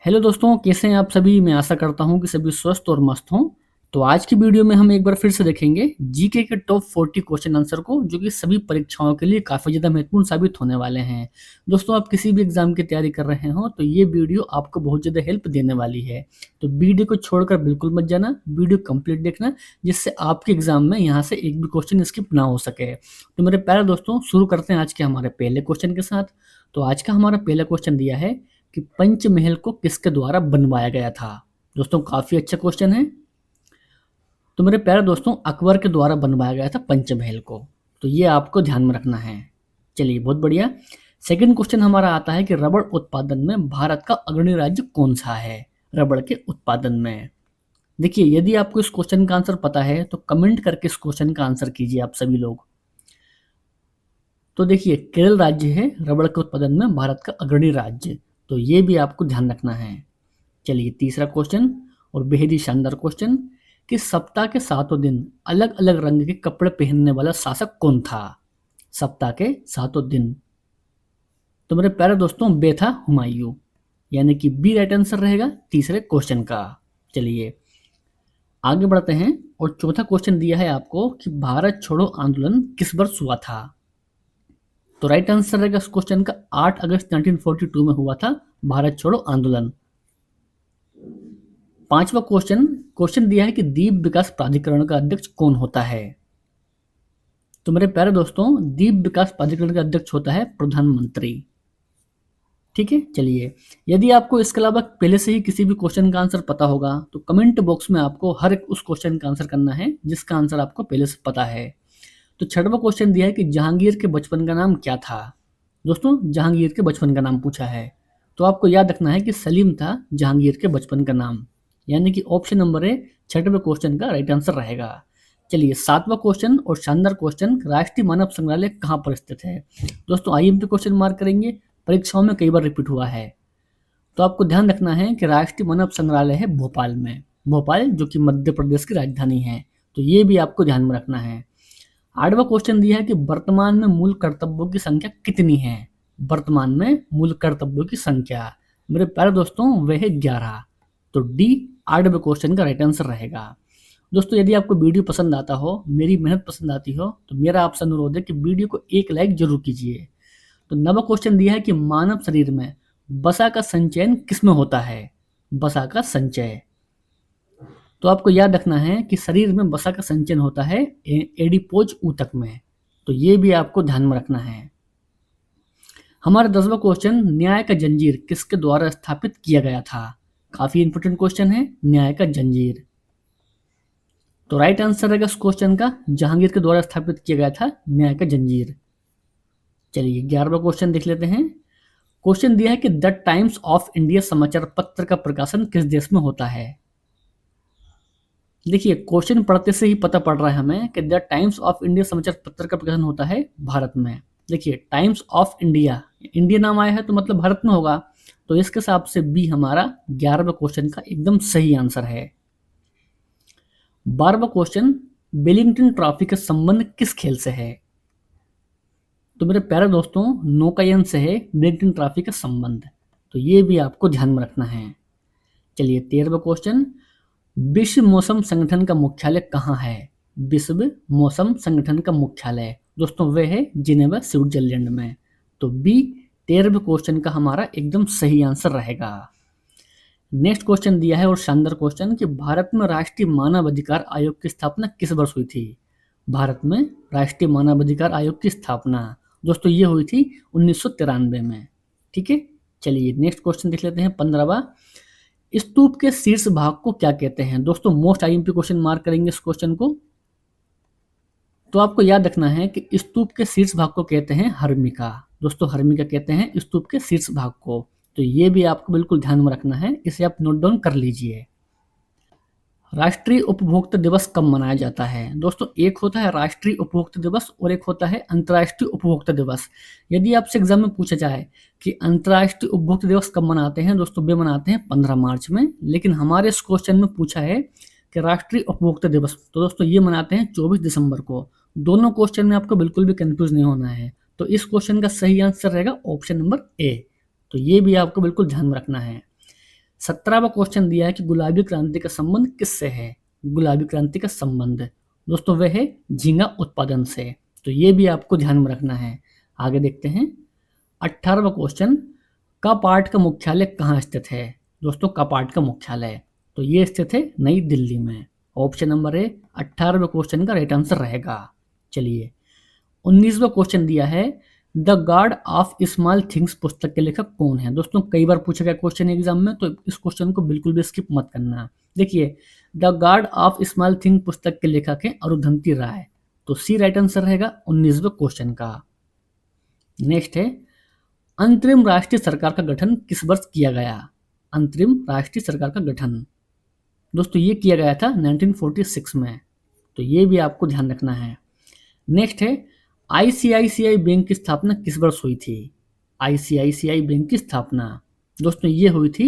Hello दोस्तों, कैसे हैं आप सभी। मैं आशा करता हूं कि सभी स्वस्थ और मस्त हों। तो आज की वीडियो में हम एक बार फिर से देखेंगे जीके के टॉप 40 क्वेश्चन आंसर को, जो कि सभी परीक्षाओं के लिए काफ़ी ज़्यादा महत्वपूर्ण साबित होने वाले हैं। दोस्तों, आप किसी भी एग्जाम की तैयारी कर रहे हो तो ये वीडियो आपको बहुत ज़्यादा हेल्प देने वाली है। तो वीडियो को छोड़कर बिल्कुल मत जाना, वीडियो कंप्लीट देखना, जिससे आपके एग्जाम में यहाँ से एक भी क्वेश्चन स्किप ना हो सके। तो मेरे प्यारे दोस्तों, शुरू करते हैं आज के हमारे पहले क्वेश्चन के साथ। तो आज का हमारा पहला क्वेश्चन दिया है कि पंचमहल को किसके द्वारा बनवाया गया था। दोस्तों, काफी अच्छा क्वेश्चन है। तो मेरे प्यारे दोस्तों, अकबर के द्वारा बनवाया गया था पंचमहल को। तो ये आपको ध्यान में रखना है। चलिए, बहुत बढ़िया। सेकंड क्वेश्चन हमारा आता है कि रबड़ उत्पादन में भारत का अग्रणी राज्य कौन सा है रबड़ के उत्पादन में। देखिए, यदि आपको इस क्वेश्चन का आंसर पता है तो कमेंट करके इस क्वेश्चन का आंसर कीजिए आप सभी लोग। तो देखिए, केरल राज्य है रबड़ के उत्पादन में भारत का अग्रणी राज्य। तो ये भी आपको ध्यान रखना है। चलिए, तीसरा क्वेश्चन और बेहद ही शानदार क्वेश्चन कि सप्ताह के सातों दिन अलग अलग रंग के कपड़े पहनने वाला शासक कौन था। सप्ताह के सातों दिन। तो मेरे प्यारे दोस्तों, बे था हुमायूं, यानी कि बी राइट आंसर रहेगा तीसरे क्वेश्चन का। चलिए, आगे बढ़ते हैं। और चौथा क्वेश्चन दिया है आपको कि भारत छोड़ो आंदोलन किस वर्ष हुआ था। तो राइट आंसर रहेगा इस क्वेश्चन का 8 अगस्त 1942 में हुआ था भारत छोड़ो आंदोलन। पांचवा क्वेश्चन क्वेश्चन दिया है कि द्वीप विकास प्राधिकरण का अध्यक्ष कौन होता है। तो मेरे प्यारे दोस्तों, द्वीप विकास प्राधिकरण का अध्यक्ष होता है प्रधानमंत्री। ठीक है। चलिए, यदि आपको इसके अलावा पहले से ही किसी भी क्वेश्चन का आंसर पता होगा तो कमेंट बॉक्स में आपको हर एक उस क्वेश्चन का आंसर करना है जिसका आंसर आपको पहले से पता है। तो छठवां क्वेश्चन दिया है कि जहांगीर के बचपन का नाम क्या था। दोस्तों, जहांगीर के बचपन का नाम पूछा है। तो आपको याद रखना है कि सलीम था जहांगीर के बचपन का नाम, यानी कि ऑप्शन नंबर ए छठवें क्वेश्चन का राइट आंसर रहेगा। चलिए, सातवां क्वेश्चन और शानदार क्वेश्चन, राष्ट्रीय मानव संग्रहालय कहाँ पर स्थित है। दोस्तों, आईएमपी क्वेश्चन मार्क करेंगे, परीक्षाओं में कई बार रिपीट हुआ है। तो आपको ध्यान रखना है कि राष्ट्रीय मानव संग्रहालय है भोपाल में। भोपाल, जो कि मध्य प्रदेश की राजधानी है। तो ये भी आपको ध्यान में रखना है। आठवां क्वेश्चन दिया है कि वर्तमान में मूल कर्तव्यों की संख्या कितनी है। वर्तमान में मूल कर्तव्यों की संख्या मेरे प्यारे दोस्तों वह है 11। तो डी आठवें क्वेश्चन का राइट आंसर रहेगा। दोस्तों, यदि आपको वीडियो पसंद आता हो, मेरी मेहनत पसंद आती हो, तो मेरा आपसे अनुरोध है कि वीडियो को एक लाइक जरूर कीजिए। तो नवा क्वेश्चन दिया है कि मानव शरीर में वसा का संचयन किसमें होता है। वसा का संचय। तो आपको याद रखना है कि शरीर में वसा का संचयन होता है एडिपोज ऊतक में। तो ये भी आपको ध्यान में रखना है। हमारा 10वां क्वेश्चन, न्याय का जंजीर किसके द्वारा स्थापित किया गया था। काफी इंपोर्टेंट क्वेश्चन है, न्याय का जंजीर। तो राइट आंसर रहेगा इस क्वेश्चन का जहांगीर के द्वारा स्थापित किया गया था न्याय का जंजीर। चलिए, 11वां क्वेश्चन देख लेते हैं। क्वेश्चन दिया है कि द टाइम्स ऑफ इंडिया समाचार पत्र का प्रकाशन किस देश में होता है। देखिए, क्वेश्चन पढ़ते से ही पता पड़ रहा है हमें कि द टाइम्स ऑफ इंडिया समाचार पत्र का प्रकाशन होता है भारत में। देखिए, टाइम्स ऑफ इंडिया, इंडिया नाम आया है तो मतलब भारत में होगा। तो इसके हिसाब से बी हमारा 11वें क्वेश्चन का एकदम सही आंसर है। 12वां क्वेश्चन, वेलिंगटन ट्रॉफी का संबंध किस खेल से है। तो मेरे प्यारे दोस्तों, नौकायन से है वेलिंगटन ट्रॉफी का संबंध। तो ये भी आपको ध्यान में रखना है। चलिए, 13वां क्वेश्चन, विश्व मौसम संगठन का मुख्यालय कहाँ है। विश्व मौसम संगठन का मुख्यालय दोस्तों वह है जिनेवा, स्विट्जरलैंड में। तो बी 13वें क्वेश्चन का हमारा एकदम सही आंसर रहेगा। नेक्स्ट क्वेश्चन दिया है और शानदार क्वेश्चन कि भारत में राष्ट्रीय मानवाधिकार आयोग की स्थापना किस वर्ष हुई थी। भारत में राष्ट्रीय मानवाधिकार आयोग की स्थापना दोस्तों ये हुई थी 1993 में। ठीक है। चलिए, नेक्स्ट क्वेश्चन देख लेते हैं 15वां। स्तूप के शीर्ष भाग को क्या कहते हैं। दोस्तों, मोस्ट आईएमपी क्वेश्चन मार्क करेंगे इस क्वेश्चन को। तो आपको याद रखना है कि स्तूप के शीर्ष भाग को कहते हैं हर्मिका। दोस्तों, हर्मिका कहते हैं स्तूप के शीर्ष भाग को। तो ये भी आपको बिल्कुल ध्यान में रखना है, इसे आप नोट डाउन कर लीजिए। राष्ट्रीय उपभोक्ता दिवस कब मनाया जाता है। दोस्तों, एक होता है राष्ट्रीय उपभोक्ता दिवस और एक होता है अंतर्राष्ट्रीय उपभोक्ता दिवस। यदि आपसे एग्जाम में पूछा जाए कि अंतर्राष्ट्रीय उपभोक्ता दिवस कब मनाते हैं, दोस्तों वे मनाते हैं 15 मार्च में। लेकिन हमारे इस क्वेश्चन में पूछा है कि राष्ट्रीय उपभोक्ता दिवस, तो दोस्तों ये मनाते हैं 24 दिसंबर को। दोनों क्वेश्चन में आपको बिल्कुल भी कंफ्यूज नहीं होना है। तो इस क्वेश्चन का सही आंसर रहेगा ऑप्शन नंबर ए। तो ये भी आपको बिल्कुल ध्यान में रखना है। 17वां क्वेश्चन दिया है कि गुलाबी क्रांति का संबंध किससे है। गुलाबी क्रांति का संबंध दोस्तों वह है झींगा उत्पादन से, तो ये भी आपको ध्यान में रखना है। आगे देखते हैं 18वां क्वेश्चन, कापार्ट का मुख्यालय कहाँ स्थित है। दोस्तों कापार्ट का मुख्यालय तो ये स्थित है नई दिल्ली में। ऑप्शन नंबर ए 18वें क्वेश्चन का राइट आंसर रहेगा। चलिए 19वां क्वेश्चन दिया है, the guard of small things पुस्तक के लेखक कौन है। दोस्तों कई बार पूछा गया क्वेश्चन एग्जाम में, तो इस क्वेश्चन को बिल्कुल भी स्किप मत करना। देखिए the guard of small thing पुस्तक के लेखक है अरुंधति राय, तो सी राइट आंसर रहेगा 19वें क्वेश्चन का। नेक्स्ट है, अंतरिम राष्ट्रीय सरकार का गठन किस वर्ष किया गया। अंतरिम राष्ट्रीय सरकार का गठन दोस्तों ये किया गया था 1946 में, तो ये भी आपको ध्यान रखना है। नेक्स्ट है, आईसीआईसीआई बैंक की स्थापना किस वर्ष हुई थी। आईसीआईसीआई बैंक की स्थापना दोस्तों ये हुई थी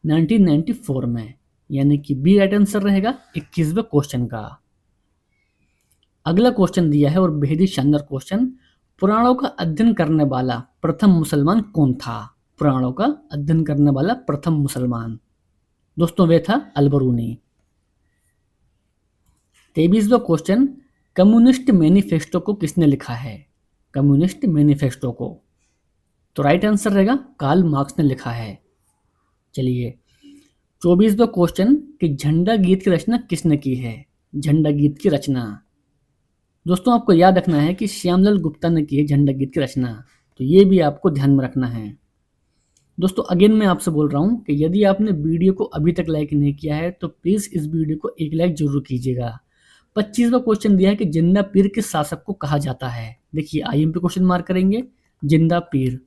1994 में, यानी कि बी राइट आंसर रहेगा 21वें क्वेश्चन का। अगला क्वेश्चन दिया है और बेहद ही शानदार क्वेश्चन, पुराणों का अध्ययन करने वाला प्रथम मुसलमान कौन था। पुराणों का अध्ययन करने वाला प्रथम मुसलमान दोस्तों वे था अलबरूनी। 23वां क्वेश्चन, कम्युनिस्ट मैनिफेस्टो को किसने लिखा है। कम्युनिस्ट मैनिफेस्टो को तो राइट आंसर रहेगा कार्ल मार्क्स ने लिखा है। चलिए 24वां क्वेश्चन कि झंडा गीत की रचना किसने की है। झंडा गीत की रचना दोस्तों आपको याद रखना है कि श्यामलाल गुप्ता ने की है झंडा गीत की रचना, तो ये भी आपको ध्यान में रखना है। दोस्तों अगेन मैं आपसे बोल रहा हूँ कि यदि आपने वीडियो को अभी तक लाइक नहीं किया है तो प्लीज़ इस वीडियो को एक लाइक जरूर कीजिएगा। 25वां क्वेश्चन दिया है कि जिंदा पीर किस शासक को कहा जाता है। देखिए आईएमपी क्वेश्चन मार्क करेंगे जिंदा पीर,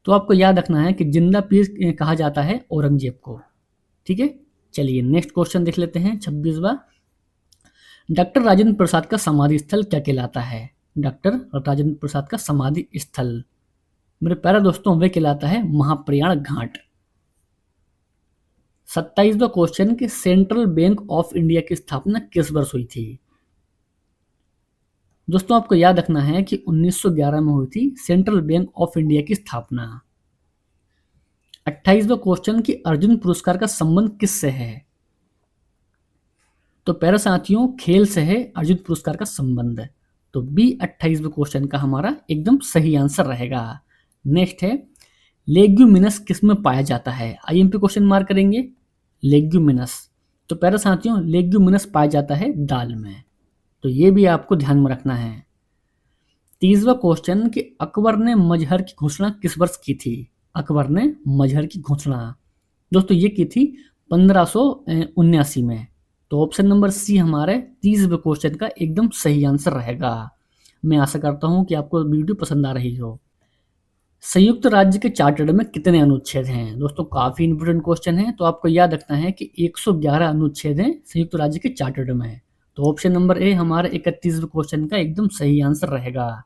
तो आपको याद रखना है कि जिंदा पीर कहा जाता है औरंगजेब को। ठीक है, चलिए नेक्स्ट क्वेश्चन देख लेते हैं 26वां, डॉक्टर राजेंद्र प्रसाद का समाधि स्थल क्या कहलाता है। डॉक्टर राजेंद्र प्रसाद का समाधि स्थल मेरे प्यारे दोस्तों वे कहलाता है महाप्रयाण घाट। 27वां क्वेश्चन कि सेंट्रल बैंक ऑफ इंडिया की स्थापना किस वर्ष हुई थी। दोस्तों आपको याद रखना है कि 1911 में हुई थी सेंट्रल बैंक ऑफ इंडिया की स्थापना। 28वां क्वेश्चन कि अर्जुन पुरस्कार का संबंध किससे है। तो प्यारे साथियों खेल से है अर्जुन पुरस्कार का संबंध, तो बी 28वें क्वेश्चन का हमारा एकदम सही आंसर रहेगा। नेक्स्ट है, लेग्यूमिनस किस में पाया जाता है। आईएमपी क्वेश्चन मार्क करेंगे लेग्यूमिनस, तो प्यारे साथियों लेग्यूमिनस पाया जाता है दाल में, तो ये भी आपको ध्यान में रखना है। 30वां क्वेश्चन कि अकबर ने मजहर की घोषणा किस वर्ष की थी। अकबर ने मजहर की घोषणा दोस्तों ये की थी 1579 में, तो ऑप्शन नंबर सी हमारे 30वें क्वेश्चन का एकदम सही आंसर रहेगा। मैं आशा करता हूं कि आपको वीडियो पसंद आ रही हो। संयुक्त राज्य के चार्टर में कितने अनुच्छेद हैं। दोस्तों काफी इंपोर्टेंट क्वेश्चन है, तो आपको याद रखना है कि 111 अनुच्छेद हैं संयुक्त राज्य के चार्टर में, तो ऑप्शन नंबर ए हमारे 31वें क्वेश्चन का एकदम सही आंसर रहेगा।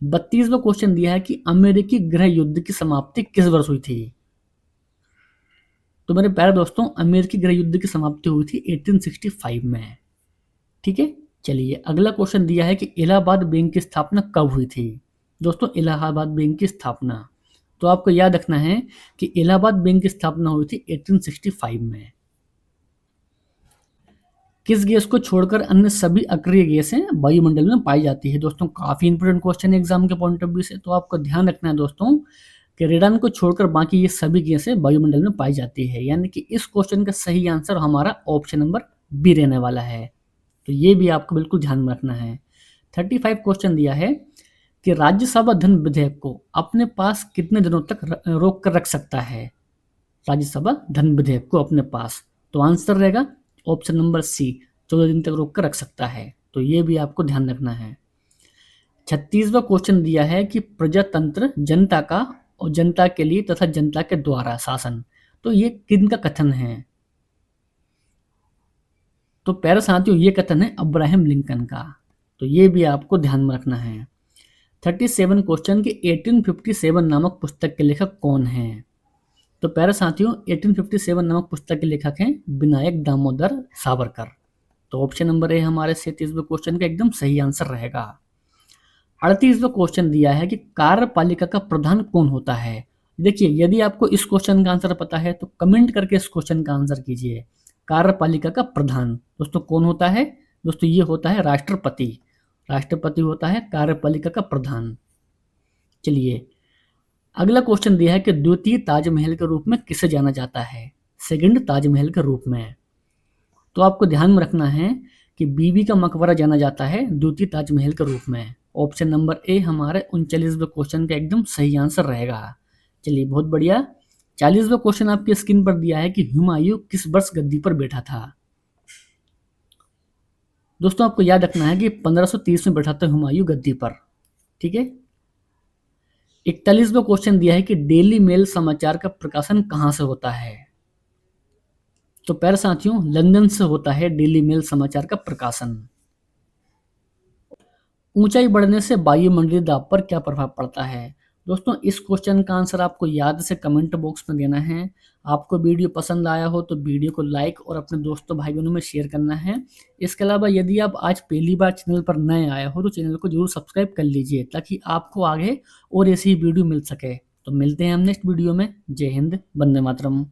32वां क्वेश्चन दिया है कि अमेरिकी गृह युद्ध की समाप्ति किस वर्ष हुई थी। तो मेरे प्यारे दोस्तों अमेरिकी गृह युद्ध की समाप्ति हुई थी 1865 में। ठीक है, चलिए अगला क्वेश्चन दिया है कि इलाहाबाद बैंक की स्थापना कब हुई थी। दोस्तों इलाहाबाद बैंक की स्थापना तो आपको याद रखना है कि इलाहाबाद बैंक की स्थापना हुई थी 1865 में। किस गैस को छोड़कर अन्य सभी अक्रिय गैसें वायुमंडल में पाई जाती है। दोस्तों काफी इंपोर्टेंट क्वेश्चन है एग्जाम के पॉइंट ऑफ व्यू से, तो आपको ध्यान रखना है दोस्तों कि रेडान को छोड़कर बाकी ये सभी गैसें वायुमंडल में पाई जाती है, यानी कि इस क्वेश्चन का सही आंसर हमारा ऑप्शन नंबर बी रहने वाला है, तो ये भी आपको बिल्कुल ध्यान में रखना है। 35 क्वेश्चन दिया है कि राज्यसभा धन विधेयक को अपने पास कितने दिनों तक रोक कर रख सकता है। राज्यसभा धन विधेयक को अपने पास, तो आंसर रहेगा ऑप्शन नंबर सी 14 दिन तक रोक कर रख सकता है, तो ये भी आपको ध्यान रखना है। 36वां क्वेश्चन दिया है कि प्रजातंत्र जनता का और जनता के लिए तथा जनता के द्वारा शासन, तो ये किनका कथन है। तो प्यारे साथियों ये कथन है अब्राहम लिंकन का, तो ये भी आपको ध्यान में रखना है। 37 क्वेश्चन कि 1857 नामक पुस्तक के लेखक कौन हैं। तो प्यारे साथियों 1857 नामक पुस्तक के लेखक हैं विनायक दामोदर सावरकर, तो ऑप्शन नंबर ए हमारे 37वें क्वेश्चन का एकदम सही आंसर रहेगा। 38वां क्वेश्चन दिया है कि कार्यपालिका का प्रधान कौन होता है। देखिए, यदि आपको इस क्वेश्चन का आंसर पता है तो कमेंट करके इस क्वेश्चन का आंसर कीजिए। कार्यपालिका का प्रधान दोस्तों कौन होता है? दोस्तों ये होता है राष्ट्रपति। राष्ट्रपति होता है कार्यपालिका का प्रधान। चलिए, अगला क्वेश्चन दिया है कि द्वितीय ताजमहल के रूप में किसे जाना जाता है? सेकंड ताजमहल के रूप में। तो आपको ध्यान में रखना है कि बीबी का मकबरा जाना जाता है द्वितीय ताजमहल के रूप में। ऑप्शन नंबर ए हमारे 39वें क्वेश्चन का एकदम सही आंसर रहेगा। चलिए, बहुत बढ़िया। 40वां क्वेश्चन आपकी स्क्रीन पर दिया है कि हुमायूं किस वर्ष गद्दी पर बैठा था? दोस्तों आपको याद रखना है कि 1530 में बैठा था हुमायूं गद्दी पर। ठीक है। 41वां क्वेश्चन दिया है कि डेली मेल समाचार का प्रकाशन कहां से होता है? तो प्यारे साथियों, लंदन से होता है डेली मेल समाचार का प्रकाशन। ऊंचाई बढ़ने से वायुमंडलीय दाब पर क्या प्रभाव पड़ता है? दोस्तों इस क्वेश्चन का आंसर आपको याद से कमेंट बॉक्स में देना है। आपको वीडियो पसंद आया हो तो वीडियो को लाइक और अपने दोस्तों भाई बहनों में शेयर करना है। इसके अलावा यदि आप आज पहली बार चैनल पर नए आए हो तो चैनल को जरूर सब्सक्राइब कर लीजिए ताकि आपको आगे और ऐसी वीडियो मिल सके। तो मिलते हैं हम नेक्स्ट वीडियो में। जय हिंद, वंदे मातरम।